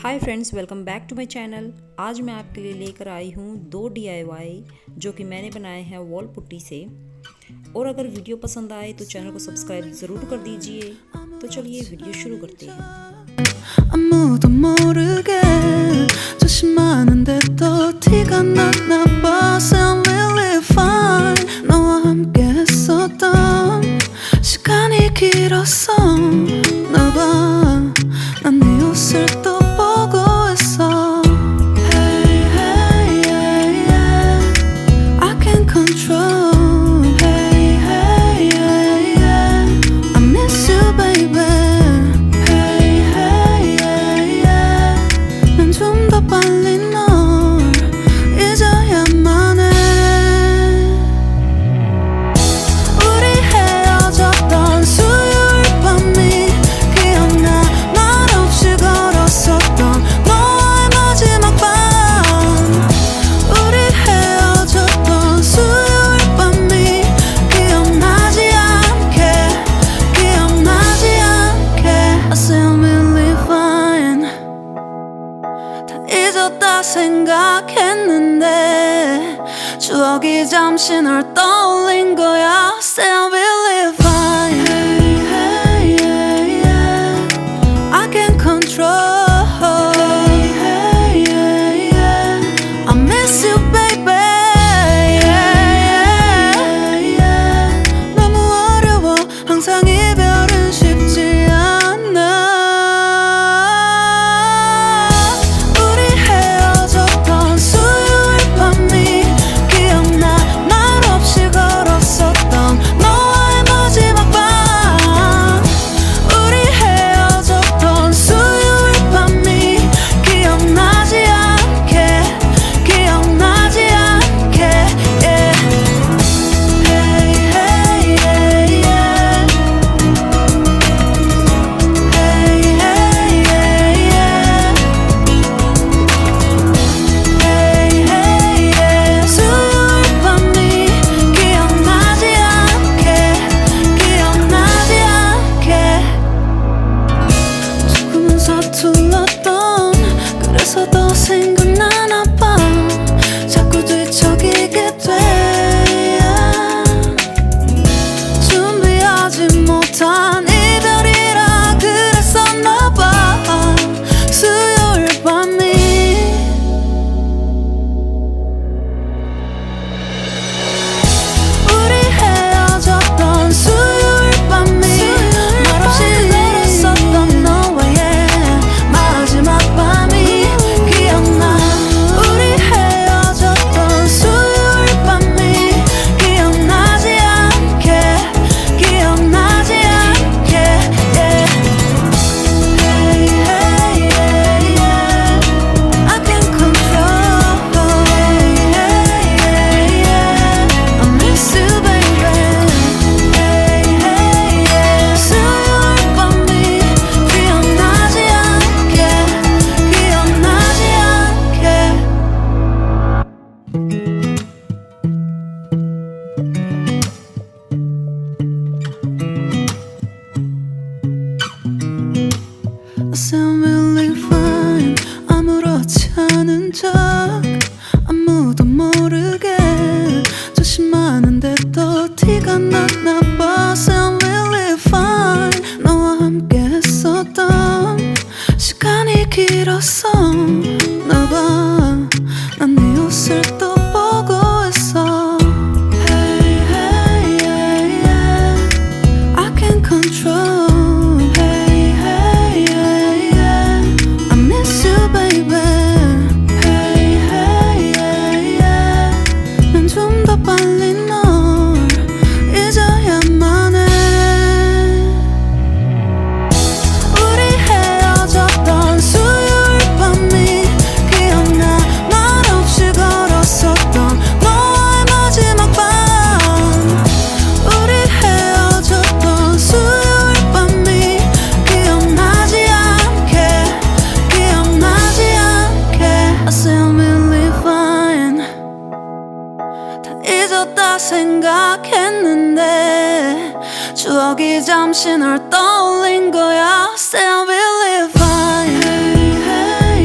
Hi friends, welcome back to my channel. आज मैं आपके लिए लेकर आई हूँ 2 DIY जो कि मैंने बनाए हैं वॉल पुट्टी से। और अगर वीडियो पसंद आए तो चैनल को सब्सक्राइब ज़रूर कर दीजिए। तो चलिए वीडियो शुरू करते हैं। 아무도 모르게 조심하는데도 티가 났나 봐. I'm really fine. 너와 함께 했었던 시간이 길었어. 나 봐, 난 네 옷을 또 보고 있어. Hey, hey, yeah, yeah. I can't control. Hey, hey, yeah, yeah. I miss you, baby. 좀 더 빨리 널 잊어야만 해. 우리 헤어졌던 수요일 밤이 기억나. 말없이 걸었었던 너와의 마지막 밤. 우리 헤어졌던 수요일 밤이 기억나지 않게. I say I'm really fine. 잊었다 생각했는데 추억이 잠시 널 떠올린 거야. Say I'm really fine. Hey, hey, yeah, yeah. I can't control. Hey, hey, yeah, yeah. I miss you, baby. Yeah, yeah, yeah. 너무 어려워. 항상 이별은 쉽지 않아. 그래서 더 생각나나 봐. 자꾸 뒤척이게 돼. 준비하지 못한 이별이라 그랬었나 봐. 수요일 밤이 우리 헤어졌던 수요일 밤이 말없이 걸었었던 너와의 마지막 밤이 기억나. 우리 헤어졌던 수요일 밤이 기억나지 않게. Yeah. Hey, hey, yeah, yeah. I can't control. Hey, hey, yeah, yeah. I miss you, baby. Hey, hey, yeah. 수요일 밤이 기억나지 않게. I say I'm really fine. 아무렇지 않은 척 아무도 모르게 조심하는데도 티가 났나 봐. Say I'm really fine. 너와 함께 했었던 시간이 길었어. 나 봐, 난 네 옷을 또 보고 있어. Hey, hey, yeah, yeah. I can't control. 좀 더 빨리 널 잊어야만 해. 우리 헤어졌던 수요일 밤이 기억나. 말없이 걸었었던 너와의 마지막 밤. 우리 헤어졌던 수요일 밤이 기억나지 않게. I say I'm really fine. 잊었다 생각했는데 추억이 잠시 널 떠올린 거야. Say I'm really fine. Hey, hey,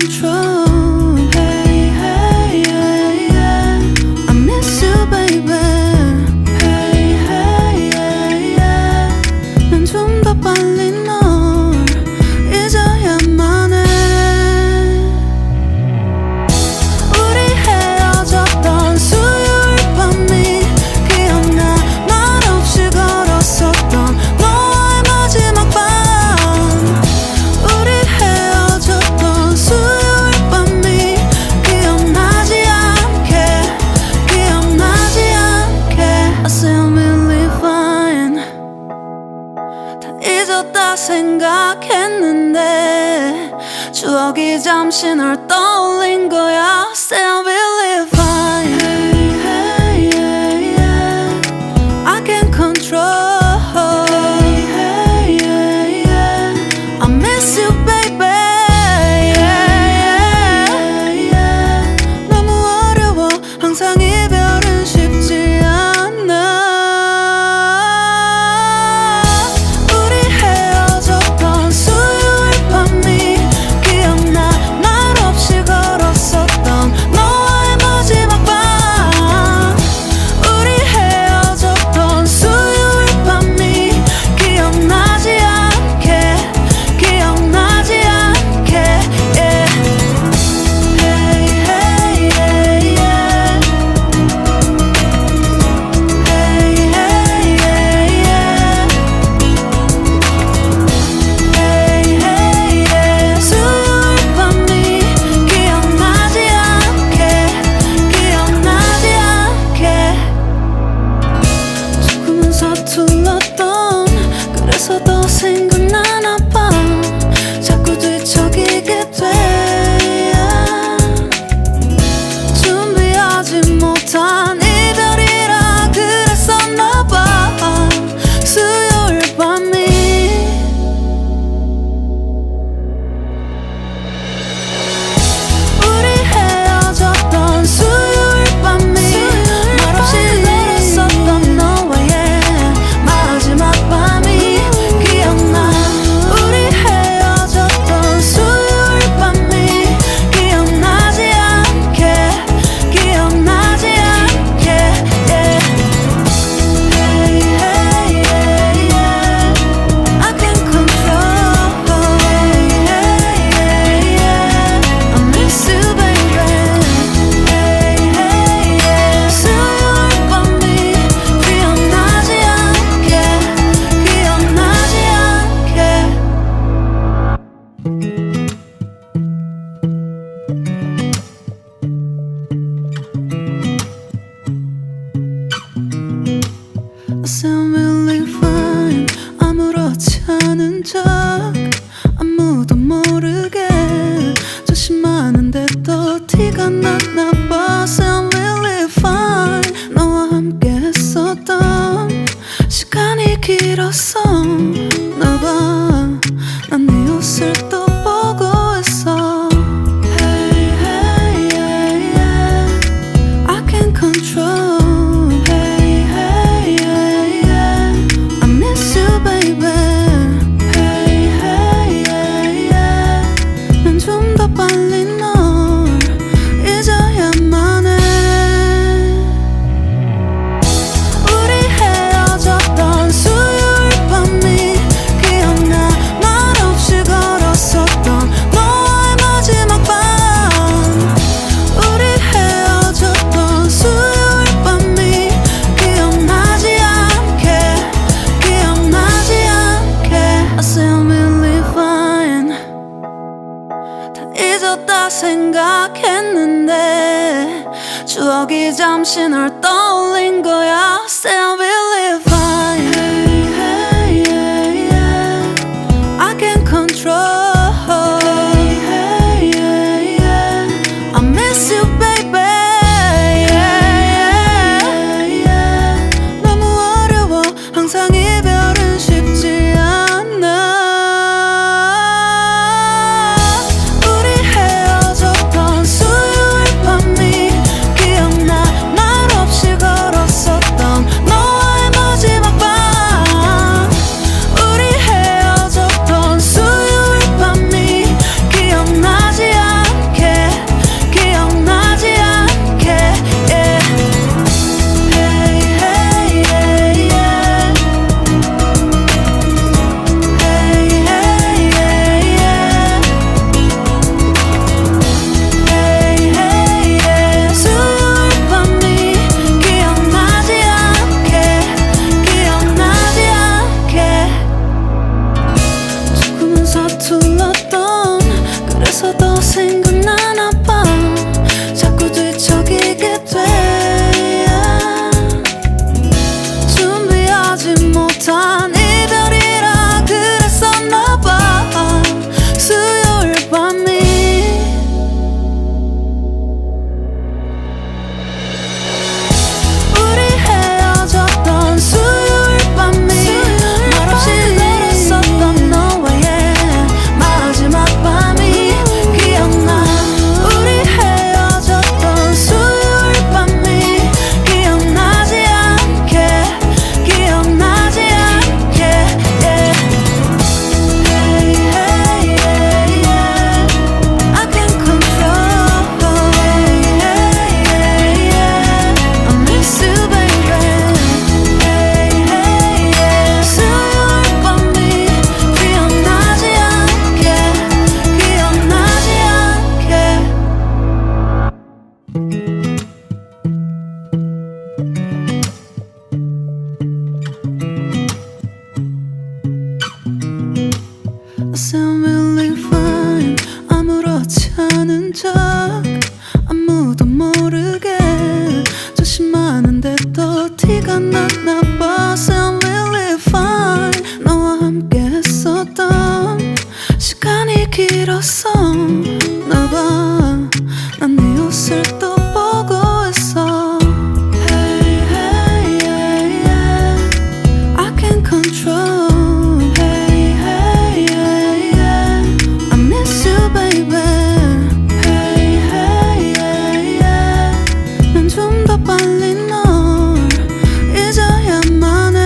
control. Hey, hey, yeah, yeah. I miss you, baby. Hey, hey, yeah, yeah. 난 좀 더 빨리 널 잊어야만 해. 우리 헤어졌던 수요일 밤이 기억나. 말없이 걸었었던 너와의 마지막 밤. 우리 헤어졌던 수요일 밤이 기억나지 않게, 기억나지 않게. I say I'm really fine. 다 잊었다 생각했는데 추억이 잠시 널 떠올린 거야. Say I'm really fine. Hey, hey, yeah, yeah. I can't control. Hey, hey, yeah, yeah. I miss you, baby. Yeah, yeah, yeah. 너무 어려워. 항상 이별은 쉽지 않아. 우리 헤어졌던 수요일 밤이 기억나. 말없이 걸었었던 너와의 마지막 밤. 우리 헤어졌던 수요일 밤이 기억나지 않게, 기억나지 않게. Yeah. Hey, hey, yeah, yeah. Hey, hey, yeah, yeah. Hey, hey, yeah. 수요일 밤이 기억나지 않게, 기억나지 않게. 조금은 서툴렀던 그래서 더 생각나나 봐. 자꾸 뒤척이게 돼. 준비하지 못한 이별이라 그랬었나 봐. 수요일 밤이 우리 헤어졌던 수요일 밤이 말없이 걸었었던 너와의 마지막 밤이 기억나. 우리 헤어졌던 수요일 밤이 기억나지 않게, 기억나지 않게. Yeah. Hey, hey, yeah, yeah. I can't control. Hey, hey, yeah, yeah. I miss you, baby. Hey, hey, yeah. 수요일 밤이 기억나지 않게, 기억나지 않게. I sound really fine. 아무렇지 않은 척 아무도 모르게 조심하는데 또 티가 났나 봐. Sound really fine. 너와 함께 했었던 시간이 길었어. 나 봐. 난 네 옷을 또 보고 있어. Hey, hey, yeah, yeah. I can't control. Hey, hey, yeah, yeah. I miss you, baby. Hey, hey, yeah, yeah. 난 좀 더 빨리 널 잊어야만 해. 우리 헤어졌던 수요일 밤이 기억나. 말없이 걸었었던 너와의 마지막 밤. 우리 헤어졌던 수요일 밤이 기억나지 않게, 기억나지 않게. I say I'm really fine. 다 잊었다 생각했는데 추억이 잠시 널 떠올린 거야. Say I'm really fine. Hey, hey, yeah, yeah. I can't control. Hey, hey, yeah, yeah. I miss you, baby. Yeah, yeah, yeah. 너무 어려워. 항상 이별은 쉽지 않아. 우리 헤어졌던 수요일 밤이 기억나. 말없이 걸었었던 너와의 마지막 잊어도 생각나나 봐. 자꾸 뒤척이게 돼. 준비하지 못한 이별이라 그랬었나 봐. 수요일 밤이 우리 헤어졌던 수요일 밤이 말없이 걸었었던 너와의 마지막 밤이 기억나. 우리 헤어졌던 수요일 밤이 기억나지 않게 기억나지 않게 yeah. Hey, hey, yeah, yeah. I can't control. Hey, hey, yeah, yeah. I miss you, baby. Hey, hey, yeah. 수요일 밤이 기억나지 않게 기억나지 않게. I sound really fine. 아무렇지 않은 척 아무도 모르게 조심하는데 또 티가 났나 봐. Sound really fine. 너와 함께 했었던 시간이 길었어 나 봐. 난 네 옷을 또 보고 있어. Hey, hey, yeah, yeah. I can't control. Hey, hey, yeah, yeah. I miss you, baby. Hey, hey, yeah, yeah. 난 좀 더 빨리 널 잊어야만 해.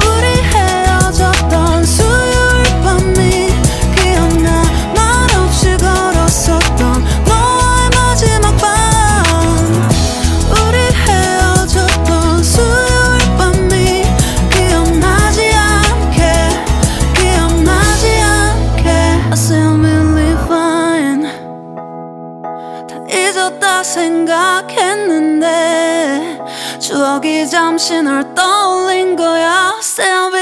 우리 헤어졌던 수요일 밤이 기억나. 말없이 걸었었던 너와의 마지막 밤. 우리 헤어졌던 수요일 밤이 기억나지 않게 기억나지 않게. I sound really fine. 다 잊었다 생각했는데 추억이 잠시 널 떠올린 거야. Sound